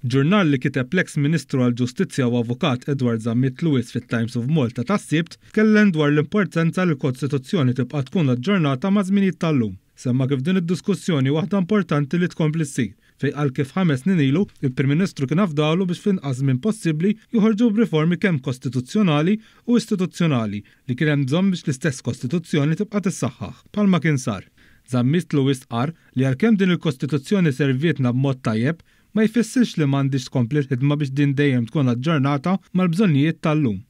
Ġurnal li kiteb l-eks Ministru għall-Ġustizzja u Avukat Edward Zammit Lewis fit-Times of Malta tas-Sibt tkellem dwar l-importanza li l-Kostituzzjoni tibqa' tkun aġġornata ma' żminijiet tal-lum. Semma kif din id-diskussjoni waħda importanti li tkompli ssir, fejn qal kif 5 snin ilu il-Prim Ministru kien afdalu biex f'inqas żmien possibbli joħorġu b'riformi kemm kostituzzjonali u istituzzjonali li kien hemm bżonn biex l-istess Kostituzzjoni tibqa' tissaħħaħ bħalma kien sar. Zammit Lewis qar li għalkemm din il-Kostituzzjoni servietna b'mod tajjeb ma jfissirx li m'għandix tkompli l-ħidma biex din dejjem tkun aġġornata mal-bżonnijiet tal-lum.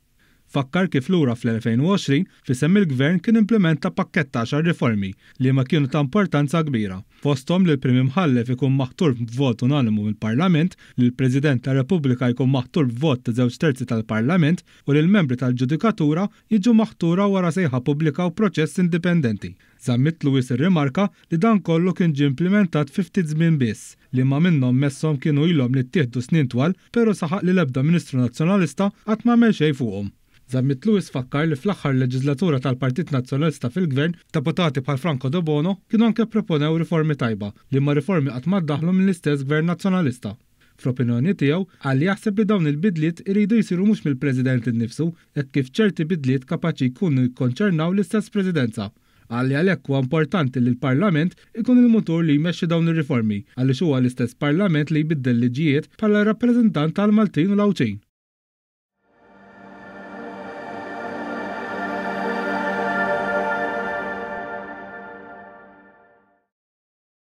Fakkar kif lura fl-2020 fisem il-Gvern kien implementa pakkett 10 riformi li ma kienu ta' importanza kbira. Fosthom li l-Prim Imħallef ikun maħtur b'vot unanimu mill-Parlament, li l-President tar-Repubblika jkun maħtur b'vot ta' 2/3 tal-Parlament u li l-membri tal-Ġudikatura jiġu maħtura wara sejħa pubblika u proċess indipendenti. Zammit Lewis irrimarka li dan kollu kien ġie implementat fi ftit żmien biss, li ma minnhom messhom kienu ilhom li ttieħdu snin twal, però saħaq li l-ebda Ministru Nazzjonalista qatt m'għamel xejn fuqhom. Zammit Lewis fakkar li fl-aħħar leġislatura tal-Partit Nazzjonalista fil-Gvern deputati bħal Franco De Bono kienu anke proponew riformi tajba li ma riformi qatt ma ddaħlu mill-istess Gvern Nazzjonalista. Fl-opinjoni tiegħu qal jaħseb li dawn il-bidliet iridu jsiru mhux mill-President innifsu hekk kif ċerti bidliet kapaċi jkunu jikkonċernaw l-istess Presidenza. Għalli għalhekk huwa importanti li l-Parlament ikun il-mutur li jmexxi dawn ir-riformi għaliex huwa l-istess Parlament li jbiddel liġijiet bħala rappreżentant tal-Maltin u l-Awċin.